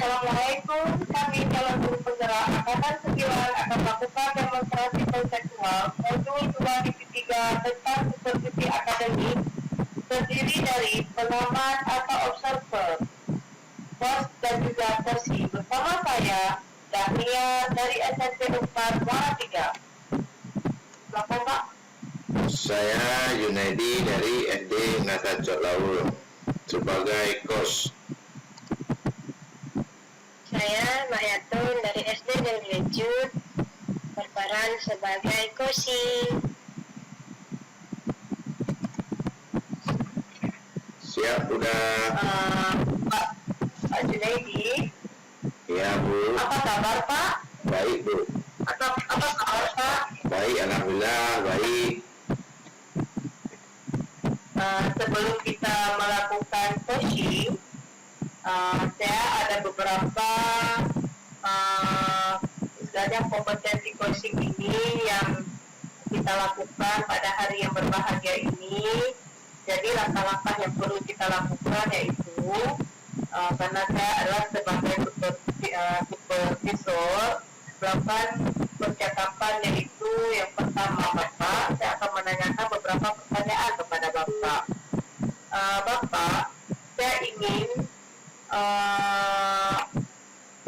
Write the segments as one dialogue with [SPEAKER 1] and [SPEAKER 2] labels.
[SPEAKER 1] Assalamualaikum, kami calon guru penggerak Angkatan 9 akan melakukan demonstrasi konseptual modul 2 divisi 3 tentang supervisi akademik terdiri dari pengamat atau observer, host dan juga kursi. Bersama saya, Dahlia dari SMP 4 Muara 3. Silakan Pak.
[SPEAKER 2] Saya Junaidi dari SD Nata Laul sebagai kos.
[SPEAKER 3] Saya Mayatun dari SD Negeri Jud berperan sebagai kosi.
[SPEAKER 2] Siap udah?
[SPEAKER 1] Pak Junaidi.
[SPEAKER 2] Ya Bu.
[SPEAKER 1] Apa kabar Pak?
[SPEAKER 2] Baik Bu.
[SPEAKER 1] Apa kabar Pak?
[SPEAKER 2] Baik, alhamdulillah baik.
[SPEAKER 1] Sebelum kita melakukan coaching, saya ada beberapa istilahnya kompetensi coaching ini yang kita lakukan pada hari yang berbahagia ini. Jadi langkah-langkah yang perlu kita lakukan yaitu karena saya adalah sebagai supervisor melakukan percakapan, yaitu yang pertama Bapak, saya akan menanyakan beberapa pertanyaan kepada Bapak. Bapak, saya ingin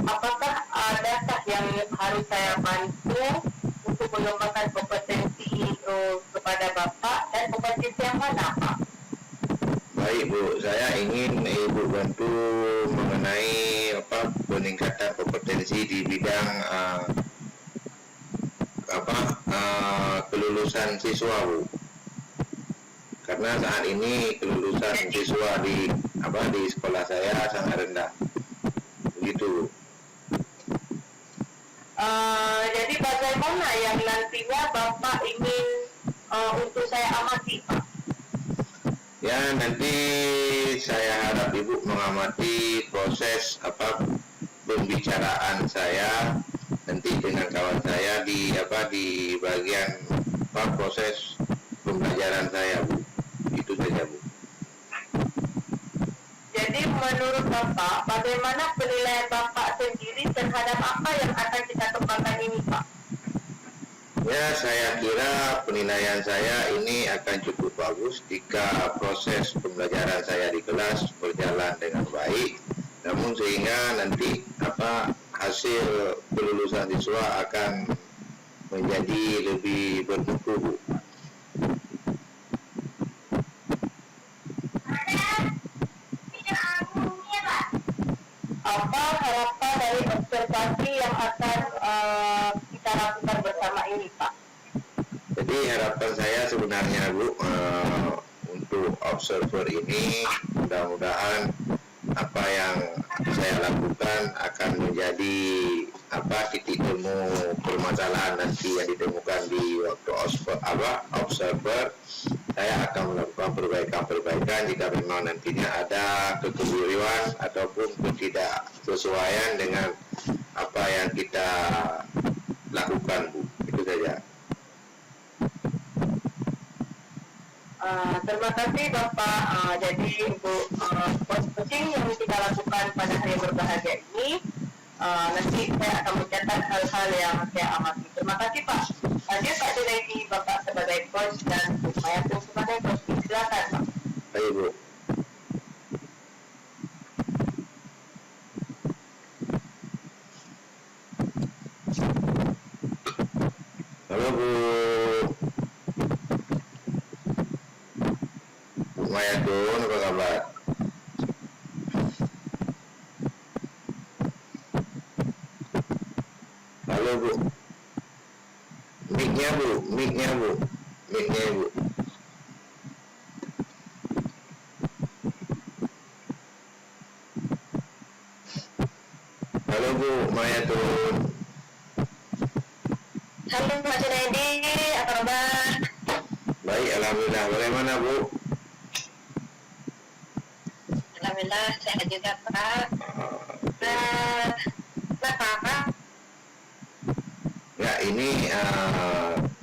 [SPEAKER 1] apakah adakah yang harus saya bantu untuk mengembangkan kompetensi kepada Bapak, dan kompetensi yang mana Pak?
[SPEAKER 2] Baik Bu, saya ingin Ibu bantu mengenai peningkatan kompetensi di bidang kelulusan siswa Bu. Karena saat ini kelulusan siswa di sekolah saya sangat rendah. Begitu.
[SPEAKER 1] Jadi bagaimana yang nantinya Bapak ingin untuk saya amati Pak?
[SPEAKER 2] Ya, nanti saya harap Ibu mengamati proses pembicaraan saya nanti dengan kawan saya di bagian proses pembelajaran saya Bu. Itu saja Bu.
[SPEAKER 1] Jadi menurut Bapak, bagaimana penilaian Bapak sendiri terhadap apa yang akan kita kembangkan ini Pak?
[SPEAKER 2] Ya, saya kira penilaian saya ini akan cukup bagus jika proses pembelajaran saya di kelas berjalan dengan baik. Namun sehingga nanti hasil kelulusan siswa akan menjadi lebih bermutu Bu.
[SPEAKER 1] Apa harapan dari observasi yang akan kita lakukan bersama ini Pak?
[SPEAKER 2] Jadi harapan saya sebenarnya Bu, untuk observer ini mudah-mudahan apa yang saya lakukan akan menjadi titik temu permasalahan nanti yang ditemukan di waktu observer. Saya akan melakukan perbaikan jika memang nantinya ada kekeliruan ataupun ketidaksesuaian dengan apa yang kita lakukan Bu. Itu saja.
[SPEAKER 1] Terima kasih Bapak. Jadi untuk coaching yang kita lakukan pada hari yang berbahagia ini, nanti saya akan mencatat hal-hal yang saya amati. Terima kasih Pak. Lanjut Pak Junaidi, Bapak sebagai coach dan Bu Mayatun sebagai coach. Silakan Pak.
[SPEAKER 2] Baik Bu. Halo Bu. Bu Mayatun, apa kabar? Halo Bu. Mic-nya Bu. Halo Bu Mayatun.
[SPEAKER 3] Halo Pak Junaidi, apa kabar?
[SPEAKER 2] Baik, alhamdulillah. Bagaimana Bu?
[SPEAKER 3] Alhamdulillah sehat juga Pak. Pak?
[SPEAKER 2] Ya, ini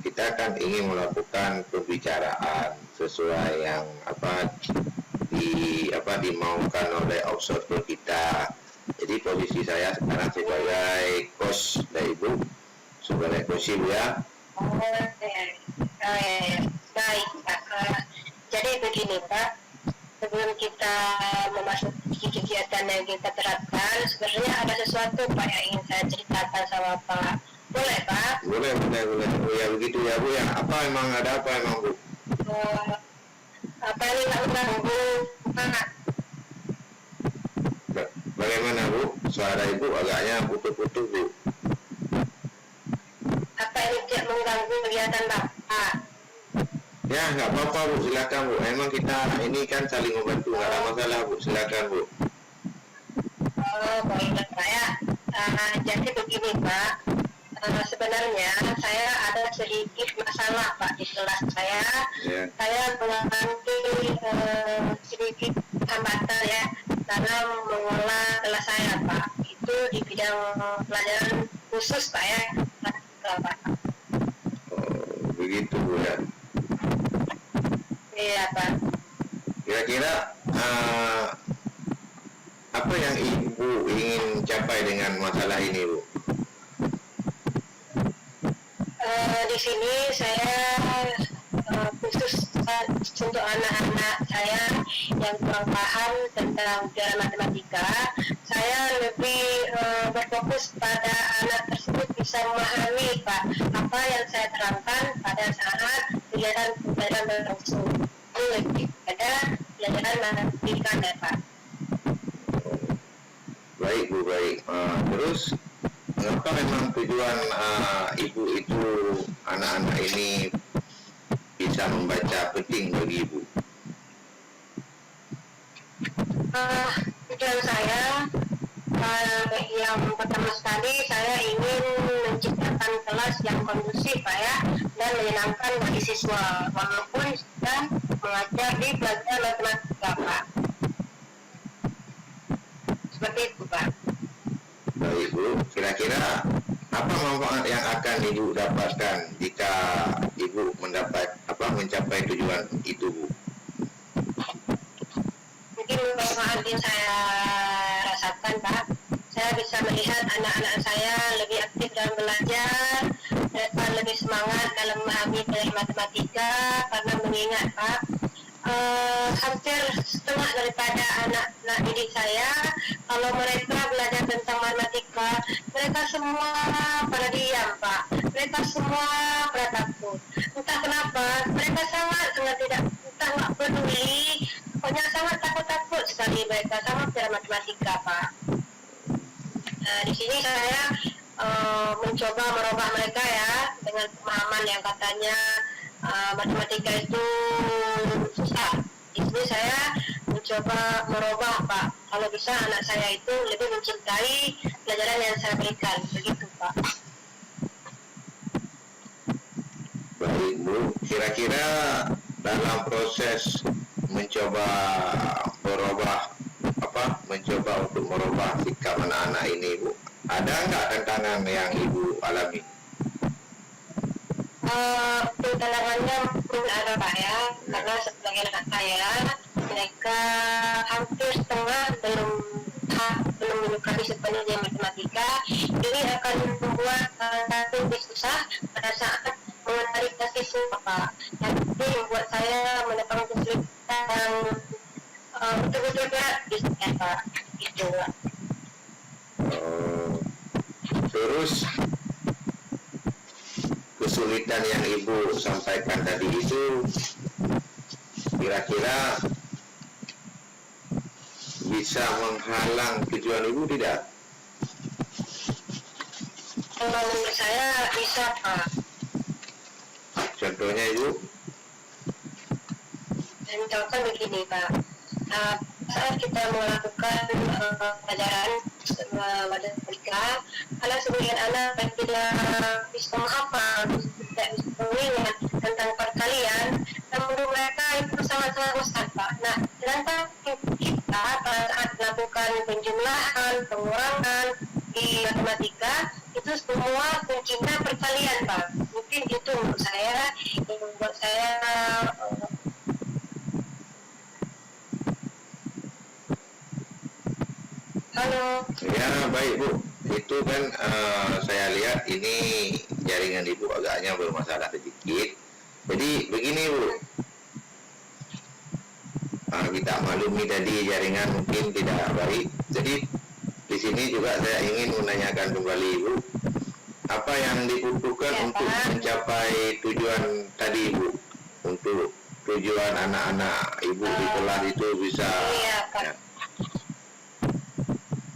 [SPEAKER 2] kita kan ingin melakukan pembicaraan sesuai yang dimaukan oleh observer kita. Jadi Jadi posisi saya sekarang sebagai coach dari Ibu, sebagai coach Ibu ya.
[SPEAKER 3] Oh, ya. Oh, ya. Baik, Pak. Jadi begini, Pak. Sebelum kita memasuki kegiatan yang kita terapkan, sebenarnya ada sesuatu, Pak, yang ingin saya ceritakan sama Pak. Boleh, Pak?
[SPEAKER 2] Boleh. Oh, ya begitu ya Bu ya. Apa emang ada apa emang Bu?
[SPEAKER 3] Apa ini nggak mengganggu, Pak?
[SPEAKER 2] Bagaimana Bu? Suara Ibu agaknya putus-putus Bu.
[SPEAKER 3] Apa ini tidak mengganggu kegiatan Bapak?
[SPEAKER 2] Ya nggak apa-apa Bu, silakan Bu. Emang kita ini kan saling membantu, nggak ada masalah Bu. Silakan Bu.
[SPEAKER 3] Oh, baik Pak ya. Jadi begini Pak. Sebenarnya saya ada sedikit masalah Pak di kelas saya.
[SPEAKER 2] Ya.
[SPEAKER 3] Saya mengalami sedikit hambatan ya dalam mengelola kelas saya Pak. Itu di bidang pelajaran khusus Pak ya. Pak.
[SPEAKER 2] Oh, begitu Bu ya.
[SPEAKER 3] Iya Pak.
[SPEAKER 2] Kira-kira apa yang Ibu ingin capai dengan masalah ini Bu?
[SPEAKER 3] Di sini saya khusus untuk anak-anak saya yang kurang paham tentang pelajaran matematika, saya lebih berfokus pada anak tersebut bisa memahami Pak apa yang saya terangkan pada saat kegiatan pelajaran berlangsung. Itu lebih pada pelajaran matematika ya Pak.
[SPEAKER 2] Baik Bu, baik. Terus mengapa memang tujuan Ibu itu anak-anak ini bisa membaca penting bagi Ibu?
[SPEAKER 3] Tujuan saya yang pertama sekali saya ingin menciptakan kelas yang kondusif Pak ya dan menyenangkan bagi siswa walaupun sedang mengajar di pelajaran matematika Pak. Seperti itu Pak.
[SPEAKER 2] Baik Bu, kira-kira apa manfaat yang akan Ibu dapatkan jika Ibu mencapai tujuan itu Bu?
[SPEAKER 3] Mungkin manfaat yang saya rasakan Pak, saya bisa melihat anak-anak saya lebih aktif dalam belajar, mereka lebih semangat dalam memahami pelajaran matematika karena mengingat Pak, hampir setengah daripada anak-anak didik saya kalau mereka belajar tentang matematika mereka semua pada diam Pak, mereka semua pada takut, entah kenapa mereka sangat tidak entah nggak peduli, pokoknya sangat takut sekali mereka sama pelajaran matematika Pak. Di sini saya mencoba merubah mereka ya dengan pemahaman yang katanya matematika itu susah. Di sini saya mencoba merubah Pak, kalau bisa anak saya itu lebih mencintai pelajaran yang saya berikan, begitu Pak.
[SPEAKER 2] Baik Bu, kira-kira dalam proses mencoba untuk merubah sikap anak-anak ini Bu, ada nggak tantangan yang Ibu alami?
[SPEAKER 3] Tantangannya mungkin ada Pak ya, karena sebagian anak saya mereka hampir setengah belum menyukai sepenuhnya matematika. Ini akan membuat lebih susah pada saat menarik siswa Pak. Jadi membuat saya mendapatkan kesulitan yang betul-betul berat di sana Pak. Gitu Pak.
[SPEAKER 2] Terus kesulitan yang Ibu sampaikan tadi itu kira-kira bisa menghalang tujuan Ibu tidak?
[SPEAKER 3] Kalau menurut saya bisa Pak.
[SPEAKER 2] Contohnya Ibu?
[SPEAKER 3] Contohkan begini Pak, saat kita melakukan pelajaran matematika, kalau sebagian anak yang tidak bisa menghafal, tidak bisa mengingat tentang perkalian, namun mereka itu sangat-sangat bosan Pak. Nah, sedangkan kita pada saat melakukan penjumlahan, pengurangan di matematika, itu semua kuncinya perkalian Pak. Mungkin itu menurut saya yang membuat saya halo.
[SPEAKER 2] Ya, Ya baik Bu, itu kan saya lihat ini jaringan Ibu agaknya bermasalah sedikit. Jadi begini Bu, kita maklumi tadi jaringan mungkin tidak baik. Jadi di sini juga saya ingin menanyakan kembali Ibu, apa yang dibutuhkan
[SPEAKER 3] Ya,
[SPEAKER 2] untuk
[SPEAKER 3] Pak.
[SPEAKER 2] mencapai tujuan tadi Ibu, untuk tujuan anak-anak Ibu di kelas itu bisa.
[SPEAKER 3] Iya, Pak.
[SPEAKER 2] Ya.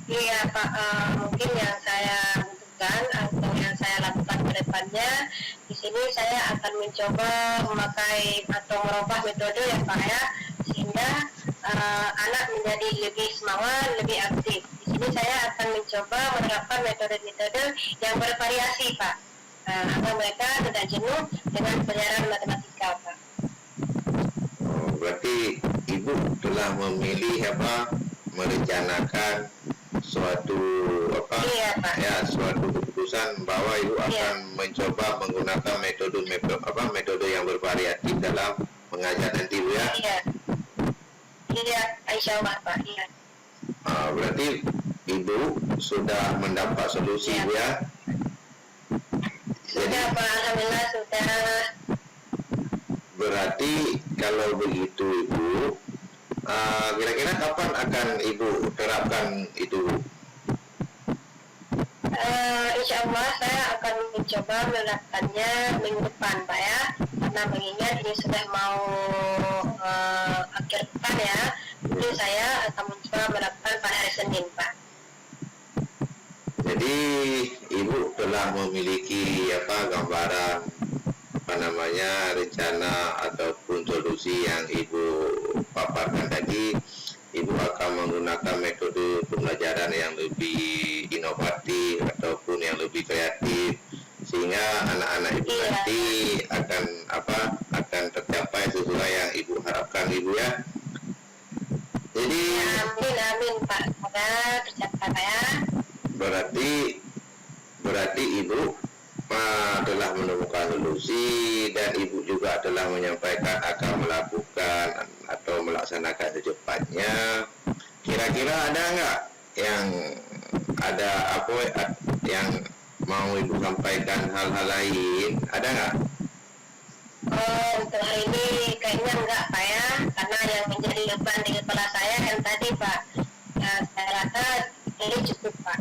[SPEAKER 3] Iya Pak, mungkin yang saya butuhkan atau yang saya lakukan ke depannya, di sini saya akan mencoba memakai atau merubah metode ya Pak ya, sehingga anak menjadi lebih semangat, lebih aktif. Di sini saya akan mencoba menerapkan metode-metode yang bervariasi Pak, agar mereka tidak jenuh dengan pelajaran matematika Pak.
[SPEAKER 2] Oh, berarti Ibu telah memilih merencanakan suatu
[SPEAKER 3] Iya, Pak.
[SPEAKER 2] ya suatu keputusan bahwa Ibu
[SPEAKER 3] Iya.
[SPEAKER 2] akan mencoba menggunakan metode yang bervariatif dalam mengajar nanti Bu ya.
[SPEAKER 3] Iya, iya, insya Allah Pak, iya.
[SPEAKER 2] Berarti Ibu sudah mendapat solusi
[SPEAKER 3] Iya.
[SPEAKER 2] Bu ya.
[SPEAKER 3] Sudah Pak, alhamdulillah sudah.
[SPEAKER 2] Berarti kalau begitu Ibu, kira-kira kapan akan Ibu terapkan itu Bu?
[SPEAKER 3] Insya Allah saya akan mencoba menerapkannya minggu depan Pak ya, karena mengingat ini sudah mau akhir pekan ya, jadi saya akan mencoba menerapkan pada hari Senin Pak.
[SPEAKER 2] Jadi Ibu telah memiliki gambaran rencana ataupun solusi yang Ibu paparkan tadi. Ibu akan menggunakan metode pembelajaran yang lebih inovatif ataupun yang lebih kreatif, sehingga anak-anak Ibu
[SPEAKER 3] Iya.
[SPEAKER 2] nanti akan tercapai sesuai yang Ibu harapkan Ibu ya. Jadi
[SPEAKER 3] Amin Pak, semoga tercapai Pak ya.
[SPEAKER 2] berarti Ibu telah menemukan solusi, dan Ibu juga telah menyampaikan akan melakukan atau melaksanakan secepatnya. Kira-kira ada nggak yang yang mau Ibu sampaikan, hal-hal lain ada nggak?
[SPEAKER 3] Untuk hari ini kayaknya enggak Pak ya, karena yang menjadi beban di kepala saya yang tadi Pak, saya rasa ini cukup Pak.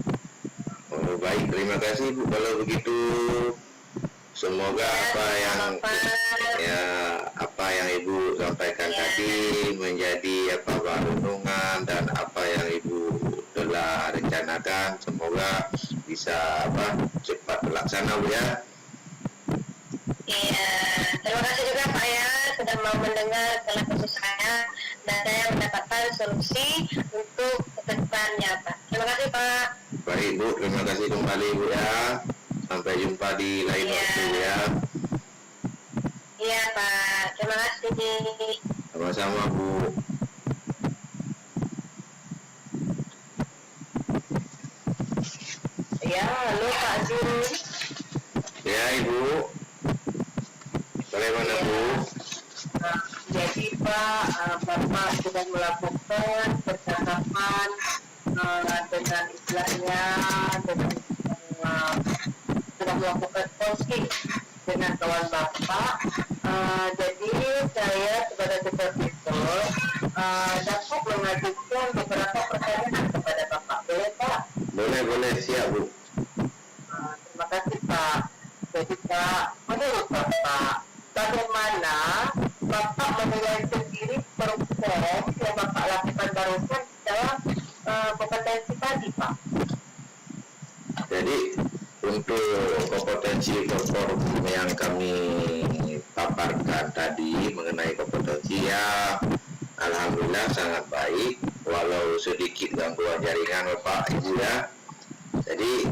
[SPEAKER 2] Oh, baik, terima kasih Bu. Kalau begitu, semoga apa yang Ibu sampaikan tadi menjadi renungan, dan apa yang Ibu telah rencanakan semoga bisa cepat terlaksana Bu ya.
[SPEAKER 3] Iya, terima kasih juga Pak ya sudah mau mendengar keluh kesah saya, dan saya mendapatkan solusi untuk kedepannya Pak. Terima kasih Pak.
[SPEAKER 2] Baik Bu, terima kasih kembali Bu ya. Sampai jumpa di lain
[SPEAKER 3] Iya.
[SPEAKER 2] waktu ya.
[SPEAKER 3] Iya Pak, terima kasih.
[SPEAKER 2] Sama-sama Bu.
[SPEAKER 1] Ya, halo Pak Zul.
[SPEAKER 2] Ya Ibu, bagaimana Bu?
[SPEAKER 1] Jadi Pak, Bapak sudah melakukan percakapan dengan istilahnya sudah melakukan coaching dengan kawan Bapak. Jadi saya sebagai supervisor dapat mengajukan beberapa pertanyaan kepada Bapak. Boleh Pak?
[SPEAKER 2] Boleh, siap Bu.
[SPEAKER 1] Terima kasih Pak. Jadi Pak, menurut Bapak, bagaimana Bapak menilai sendiri perform yang Bapak lakukan barusan dalam kompetensi tadi Pak?
[SPEAKER 2] Jadi untuk kompetensi perform yang kami paparkan tadi mengenai kompetensi ya, alhamdulillah sangat baik, walau sedikit gangguan jaringan Bapak Ibu ya. Jadi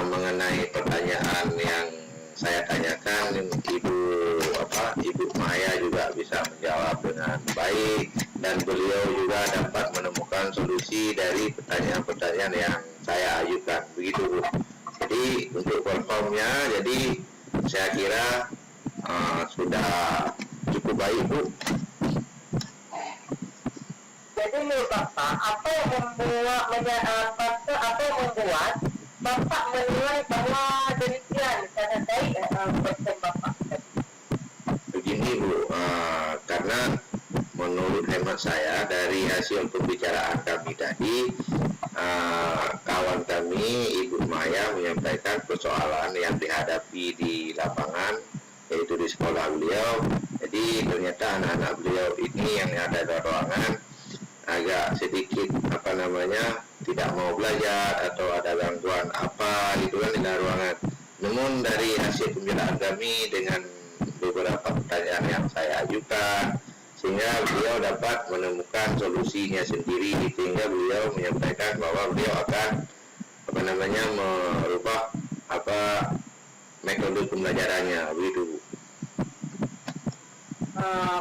[SPEAKER 2] mengenai pertanyaan yang saya tanyakan, Ibu Maya juga bisa menjawab dengan baik, dan beliau juga dapat menemukan solusi dari pertanyaan-pertanyaan yang saya ajukan, begitu Bu. Jadi untuk performnya, jadi saya kira sudah cukup baik Bu.
[SPEAKER 1] Jadi menurut Bapak, apa yang membuat apa yang membuat Bapak menilai bahwa demikian cara baik konsep Bapak?
[SPEAKER 2] Begini Bu, karena menurut hemat saya dari hasil pembicaraan kami tadi, kawan kami Ibu Maya menyampaikan persoalan yang dihadapi di lapangan, yaitu di sekolah beliau. Jadi ternyata anak-anak beliau ini yang ada di ruangan agak sedikit tidak mau belajar atau ada gangguan apa gitu kan di dalam ruangan. Namun dari hasil pembicaraan kami dengan beberapa pertanyaan yang saya ajukan, sehingga beliau dapat menemukan solusinya sendiri, sehingga beliau menyampaikan bahwa beliau akan merubah metode pembelajarannya begitu.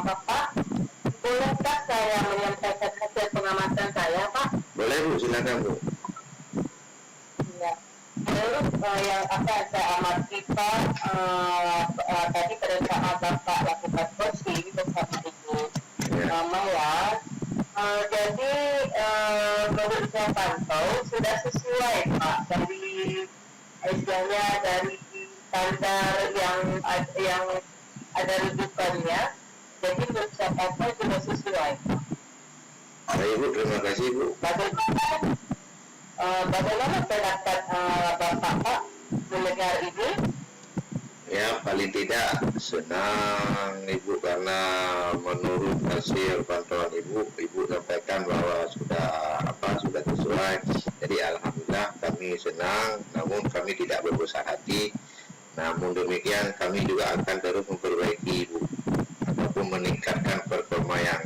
[SPEAKER 1] Bapak, bolehkah saya menyampaikan hasil pengamatan saya, Pak?
[SPEAKER 2] Boleh Bu, silakan Bu.
[SPEAKER 1] Ya. Menurut yang akan saya amati, Pak, tadi pada saat Bapak lakukan coaching bersama Ibu Maya, jadi menurut saya pantau sudah sesuai, Pak, dari istilahnya dari standar yang ada rujukannya. Jadi menurut saya pantau sudah sesuai, Pak.
[SPEAKER 2] Baik Bu, terima kasih Bu.
[SPEAKER 1] Bagaimana pendapat Bapak, Pak, mendengar ini?
[SPEAKER 2] Ya, paling tidak senang Ibu karena menurut hasil pantauan Ibu sampaikan bahwa sudah sesuai. Jadi alhamdulillah kami senang, namun kami tidak berbesar hati. Namun demikian kami juga akan terus memperbaiki Ibu ataupun meningkatkan performa yang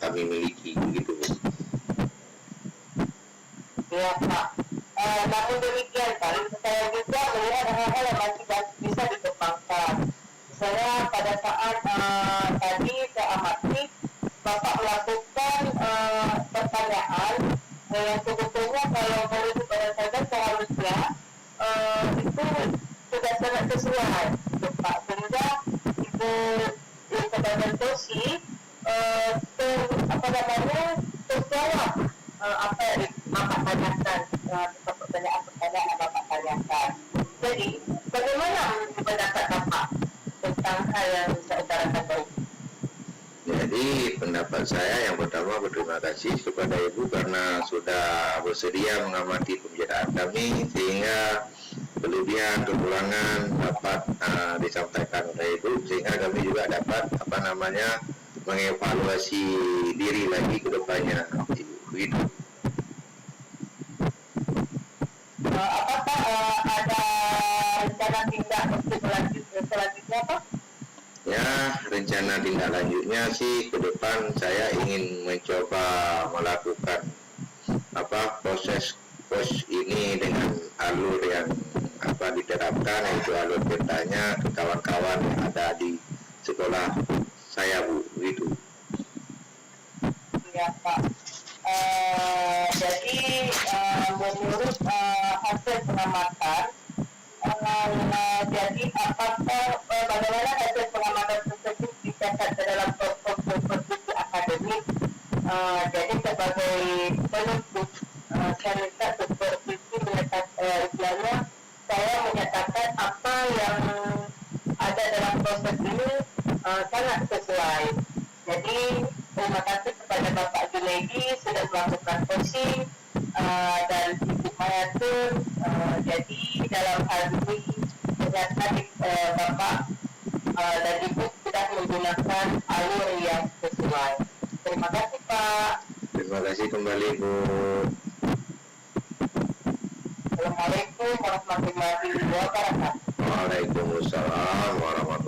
[SPEAKER 2] kami miliki begitu Bu.
[SPEAKER 1] Ya, Pak. Namun demikian, Pak, saya juga melihat hal-hal yang masih bisa dikembangkan. Misalnya pada saat tadi saya amati, Bapak melakukan pertanyaan yang sebetulnya kalau merujuk pada saya seharusnya itu sudah sangat sesuai, Pak. Sehingga Ibu Kebadan Tosi terjawab apa yang Bapak tanyakan, pertanyaan yang Bapak tanyakan. Jadi, bagaimana pendapat Bapak tentang hal yang saya utarakan tadi?
[SPEAKER 2] Jadi pendapat saya yang pertama berterima kasih kepada Ibu karena sudah bersedia mengamati pembicaraan kami, sehingga kelebihan kekurangan dapat disampaikan oleh Ibu, sehingga kami juga dapat mengevaluasi diri lagi ke depannya Ibu begitu.
[SPEAKER 1] Apakah ada rencana tindak untuk selanjutnya, Pak?
[SPEAKER 2] Ya, rencana tindak lanjutnya sih ke depan saya ingin mencoba melakukan proses coach ini dengan alur yang diterapkan, yaitu alur bertanya ke kawan-kawan yang ada di sekolah saya Bu, begitu.
[SPEAKER 1] Ya, Pak. Jadi menurut hasil pengamatan, jadi bagaimana hasil pengamatan tersebut dicatat ke dalam konstruksi akademik? Jadi sebagai penutup, saya minta supervisi istilahnya saya menyatakan apa yang ada dalam proses ini sangat sesuai. Jadi terima kasih kepada Bapak Junaidi sudah melakukan coaching dan Ibu Mayatun. Jadi dalam hal ini ternyata Bapak dan Ibu sudah menggunakan alur yang sesuai. Terima kasih, Pak.
[SPEAKER 2] Terima kasih kembali Bu.
[SPEAKER 1] Assalamualaikum warahmatullahi wabarakatuh.
[SPEAKER 2] Waalaikumsalam warahmatullahi wabarakatuh.